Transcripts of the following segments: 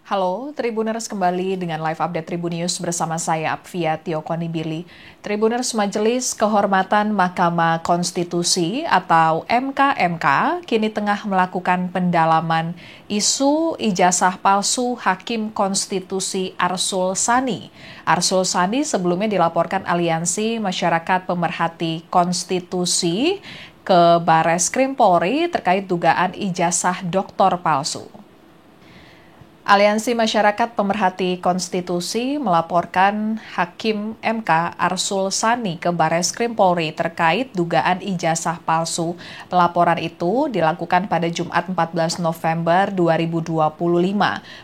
Halo, Tribuners kembali dengan live update Tribunnews bersama saya Apvia Tiokonibili. Tribuners, Majelis Kehormatan Mahkamah Konstitusi atau MKMK kini tengah melakukan pendalaman isu ijazah palsu Hakim Konstitusi Arsul Sani. Arsul Sani sebelumnya dilaporkan Aliansi Masyarakat Pemerhati Konstitusi ke Bareskrim Polri terkait dugaan ijazah doktor palsu. Aliansi Masyarakat Pemerhati Konstitusi melaporkan Hakim MK Arsul Sani ke Bareskrim Polri terkait dugaan ijazah palsu. Pelaporan itu dilakukan pada Jumat 14 November 2025.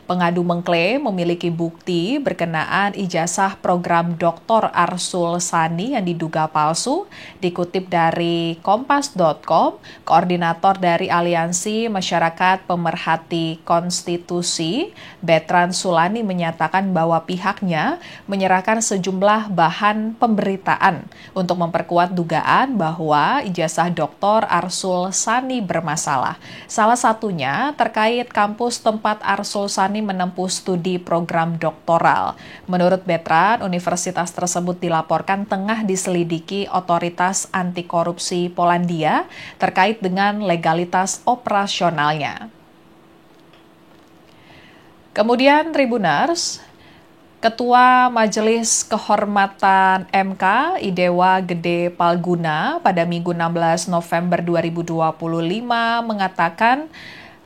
Pengadu mengklaim memiliki bukti berkenaan ijazah program Dr. Arsul Sani yang diduga palsu. Dikutip dari kompas.com, koordinator dari Aliansi Masyarakat Pemerhati Konstitusi Betran Sulani menyatakan bahwa pihaknya menyerahkan sejumlah bahan pemberitaan untuk memperkuat dugaan bahwa ijazah Dr. Arsul Sani bermasalah. Salah satunya terkait kampus tempat Arsul Sani menempuh studi program doktoral. Menurut Betran, universitas tersebut dilaporkan tengah diselidiki otoritas anti korupsi Polandia terkait dengan legalitas operasionalnya. Kemudian Tribuners, Ketua Majelis Kehormatan MK Idewa Gede Palguna pada Minggu 16 November 2025 mengatakan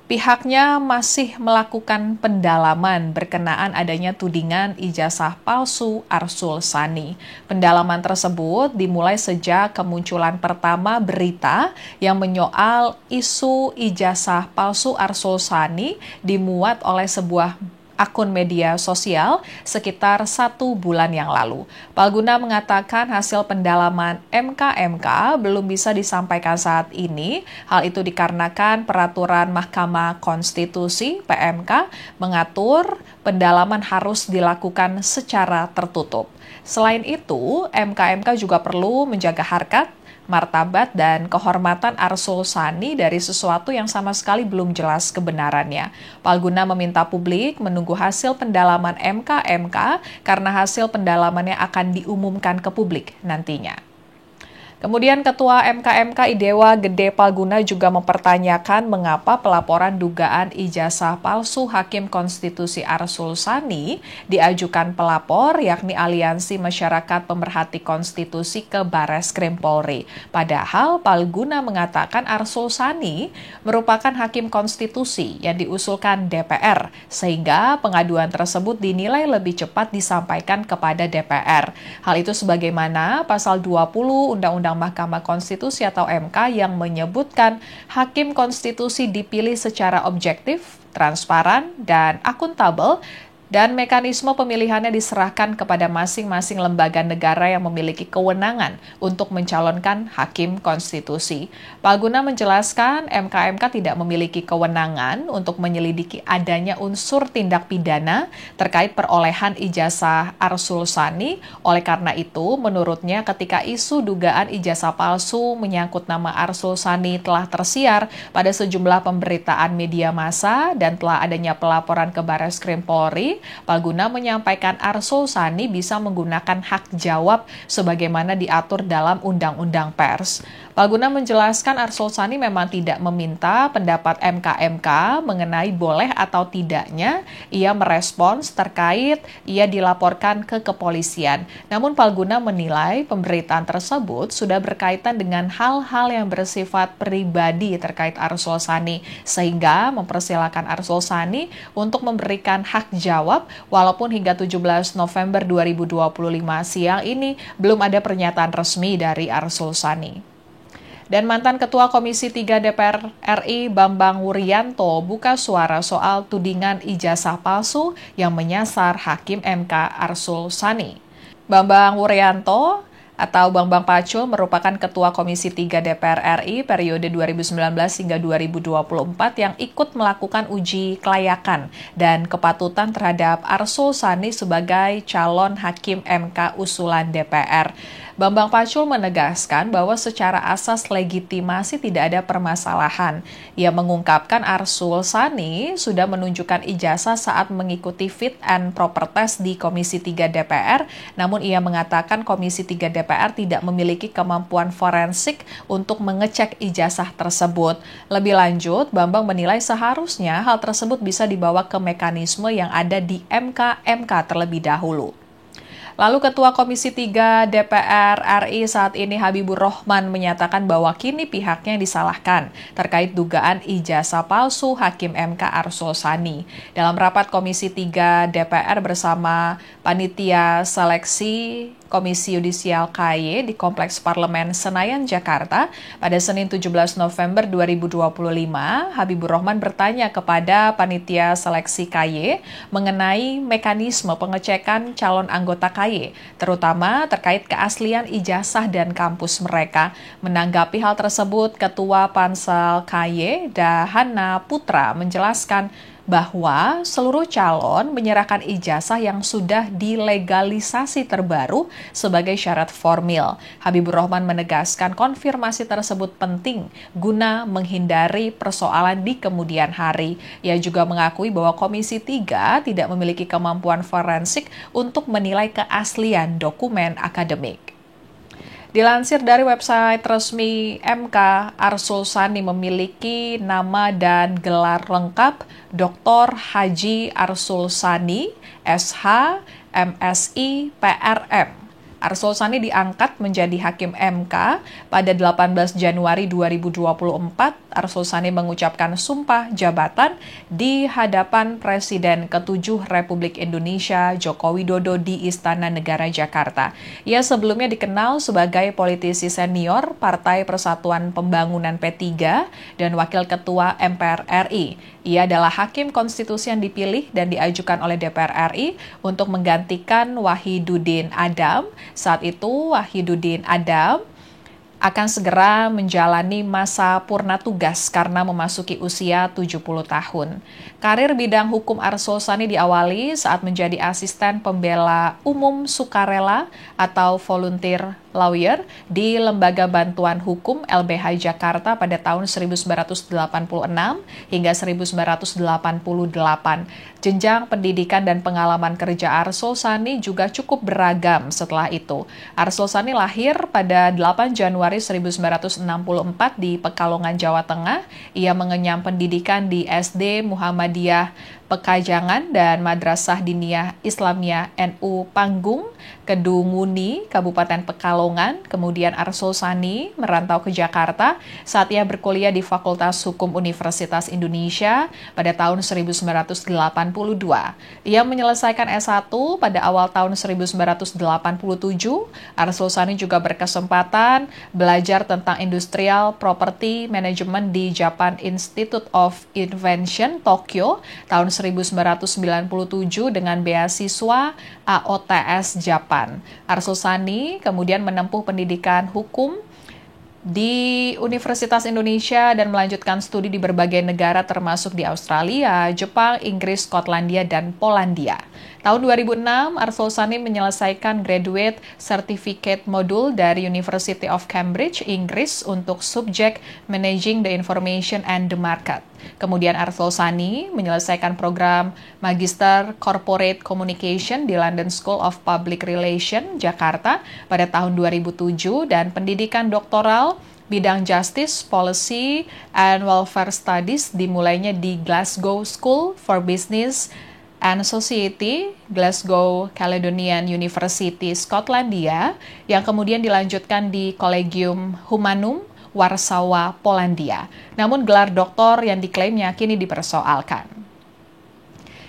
pihaknya masih melakukan pendalaman berkenaan adanya tudingan ijazah palsu Arsul Sani. Pendalaman tersebut dimulai sejak kemunculan pertama berita yang menyoal isu ijazah palsu Arsul Sani dimuat oleh sebuah akun media sosial sekitar 1 bulan yang lalu. Palguna mengatakan hasil pendalaman MKMK belum bisa disampaikan saat ini. Hal itu dikarenakan peraturan Mahkamah Konstitusi (PMK) mengatur pendalaman harus dilakukan secara tertutup. Selain itu, MKMK juga perlu menjaga harkat, martabat, dan kehormatan Arsul Sani dari sesuatu yang sama sekali belum jelas kebenarannya. Palguna meminta publik menunggu hasil pendalaman MKMK karena hasil pendalamannya akan diumumkan ke publik nantinya. Kemudian Ketua MKMK Idewa Gede Palguna juga mempertanyakan mengapa pelaporan dugaan ijazah palsu Hakim Konstitusi Arsul Sani diajukan pelapor yakni Aliansi Masyarakat Pemerhati Konstitusi ke Bareskrim Polri. Padahal Palguna mengatakan Arsul Sani merupakan Hakim Konstitusi yang diusulkan DPR, sehingga pengaduan tersebut dinilai lebih cepat disampaikan kepada DPR. Hal itu sebagaimana pasal 20 Undang-Undang Mahkamah Konstitusi atau MK yang menyebutkan Hakim Konstitusi dipilih secara objektif, transparan, dan akuntabel, dan mekanisme pemilihannya diserahkan kepada masing-masing lembaga negara yang memiliki kewenangan untuk mencalonkan Hakim Konstitusi. Palguna menjelaskan MKMK tidak memiliki kewenangan untuk menyelidiki adanya unsur tindak pidana terkait perolehan ijazah Arsul Sani. Oleh karena itu, menurutnya ketika isu dugaan ijazah palsu menyangkut nama Arsul Sani telah tersiar pada sejumlah pemberitaan media massa dan telah adanya pelaporan ke Bareskrim Polri, Palguna menyampaikan Arsul Sani bisa menggunakan hak jawab sebagaimana diatur dalam Undang-Undang Pers. Palguna menjelaskan Arsul Sani memang tidak meminta pendapat MKMK mengenai boleh atau tidaknya ia merespons terkait ia dilaporkan ke kepolisian. Namun Palguna menilai pemberitaan tersebut sudah berkaitan dengan hal-hal yang bersifat pribadi terkait Arsul Sani, sehingga mempersilahkan Arsul Sani untuk memberikan hak jawab walaupun hingga 17 November 2025 siang ini belum ada pernyataan resmi dari Arsul Sani. Dan mantan Ketua Komisi 3 DPR RI Bambang Wuryanto buka suara soal tudingan ijazah palsu yang menyasar Hakim MK Arsul Sani. Bambang Wuryanto atau Bambang Pacul merupakan Ketua Komisi 3 DPR RI periode 2019 hingga 2024 yang ikut melakukan uji kelayakan dan kepatutan terhadap Arsul Sani sebagai calon Hakim MK usulan DPR. Bambang Pacul menegaskan bahwa secara asas legitimasi tidak ada permasalahan. Ia mengungkapkan Arsul Sani sudah menunjukkan ijazah saat mengikuti fit and proper test di Komisi 3 DPR, namun ia mengatakan Komisi 3 DPR tidak memiliki kemampuan forensik untuk mengecek ijazah tersebut. Lebih lanjut, Bambang menilai seharusnya hal tersebut bisa dibawa ke mekanisme yang ada di MK terlebih dahulu. Lalu Ketua Komisi 3 DPR RI saat ini Habibur Rahman menyatakan bahwa kini pihaknya disalahkan terkait dugaan ijazah palsu Hakim MK Arsul Sani. Dalam rapat Komisi 3 DPR bersama Panitia Seleksi Komisi Yudisial KY di Kompleks Parlemen Senayan, Jakarta, pada Senin 17 November 2025, Habibur Rahman bertanya kepada Panitia Seleksi KY mengenai mekanisme pengecekan calon anggota KY, terutama terkait keaslian ijazah dan kampus mereka. Menanggapi hal tersebut, Ketua Pansel KY, Dahana Putra, menjelaskan bahwa seluruh calon menyerahkan ijazah yang sudah dilegalisasi terbaru sebagai syarat formil. Habibur Rahman menegaskan konfirmasi tersebut penting guna menghindari persoalan di kemudian hari. Ia juga mengakui bahwa Komisi 3 tidak memiliki kemampuan forensik untuk menilai keaslian dokumen akademik. Dilansir dari website resmi MK, Arsul Sani memiliki nama dan gelar lengkap Dr. Haji Arsul Sani, SH, MSI, PRM. Arsul Sani diangkat menjadi Hakim MK pada 18 Januari 2024. Arsul Sani mengucapkan sumpah jabatan di hadapan Presiden ke-7 Republik Indonesia Joko Widodo di Istana Negara Jakarta. Ia sebelumnya dikenal sebagai politisi senior Partai Persatuan Pembangunan P3 dan Wakil Ketua MPR RI. Ia adalah hakim konstitusi yang dipilih dan diajukan oleh DPR RI untuk menggantikan Wahidudin Adam. Saat itu, Wahidudin Adam akan segera menjalani masa purna tugas karena memasuki usia 70 tahun. Karir bidang hukum Arsul Sani diawali saat menjadi asisten pembela umum sukarela atau volunteer lawyer di Lembaga Bantuan Hukum LBH Jakarta pada tahun 1986 hingga 1988. Jenjang pendidikan dan pengalaman kerja Arsul Sani juga cukup beragam setelah itu. Arsul Sani lahir pada 8 Januari 1964 di Pekalongan, Jawa Tengah. Ia mengenyam pendidikan di SD Muhammadiyah Pekajangan dan Madrasah Diniyah Islamiyah NU Panggung, Kedunguni, Kabupaten Pekalongan. Kemudian Arsul Sani merantau ke Jakarta saat ia berkuliah di Fakultas Hukum Universitas Indonesia pada tahun 1982. Ia menyelesaikan S1 pada awal tahun 1987. Arsul Sani juga berkesempatan belajar tentang Industrial Property Management di Japan Institute of Invention, Tokyo, tahun 1997 dengan beasiswa AOTS Japan. Arsul Sani kemudian menempuh pendidikan hukum di Universitas Indonesia dan melanjutkan studi di berbagai negara termasuk di Australia, Jepang, Inggris, Skotlandia, dan Polandia. Tahun 2006, Arsul Sani menyelesaikan Graduate Certificate Module dari University of Cambridge, Inggris untuk subjek Managing the Information and the Market. Kemudian Arsul Sani menyelesaikan program Magister Corporate Communication di London School of Public Relations, Jakarta pada tahun 2007 dan pendidikan doktoral bidang Justice, Policy, and Welfare Studies dimulainya di Glasgow School for Business and Society, Glasgow Caledonian University, Skotlandia, yang kemudian dilanjutkan di Collegium Humanum, Warsawa, Polandia. Namun gelar doktor yang diklaimnya kini dipersoalkan.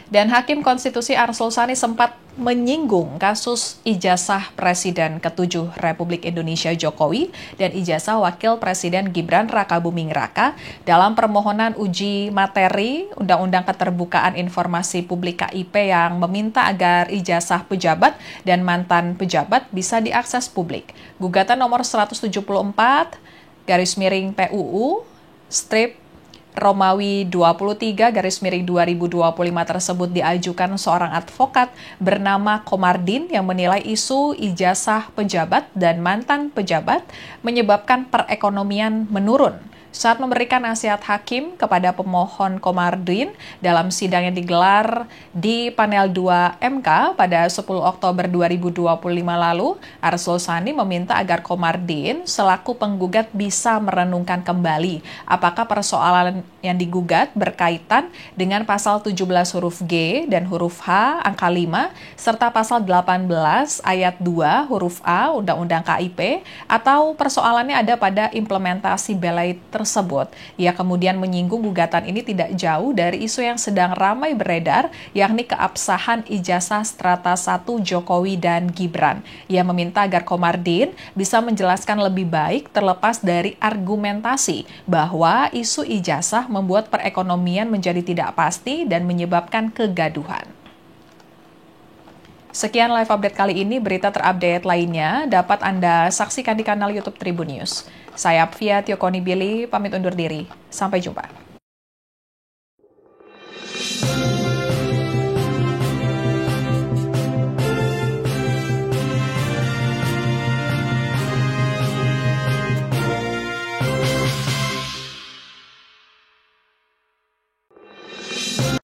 Dan Hakim Konstitusi Arsul Sani sempat menyinggung kasus ijazah Presiden ke-7 Republik Indonesia Jokowi dan ijazah Wakil Presiden Gibran Rakabuming Raka dalam permohonan uji materi Undang-Undang Keterbukaan Informasi Publik KIP yang meminta agar ijazah pejabat dan mantan pejabat bisa diakses publik. Gugatan nomor 174 / PUU strip Romawi 23/2025 tersebut diajukan seorang advokat bernama Komardin yang menilai isu ijazah pejabat dan mantan pejabat menyebabkan perekonomian menurun. Saat memberikan nasihat hakim kepada pemohon Komardin dalam sidang yang digelar di panel 2 MK pada 10 Oktober 2025 lalu, Arsul Sani meminta agar Komardin selaku penggugat bisa merenungkan kembali apakah persoalan yang digugat berkaitan dengan pasal 17 huruf G dan huruf H angka 5 serta pasal 18 ayat 2 huruf A Undang-Undang KIP atau persoalannya ada pada implementasi belai tersebut. Ia kemudian menyinggung gugatan ini tidak jauh dari isu yang sedang ramai beredar, yakni keabsahan ijazah strata 1 Jokowi dan Gibran. Ia meminta agar Komardin bisa menjelaskan lebih baik terlepas dari argumentasi bahwa isu ijazah membuat perekonomian menjadi tidak pasti dan menyebabkan kegaduhan. Sekian live update kali ini, berita terupdate lainnya dapat Anda saksikan di kanal YouTube Tribun News. Saya Apvia Tiokoni Billy, pamit undur diri. Sampai jumpa.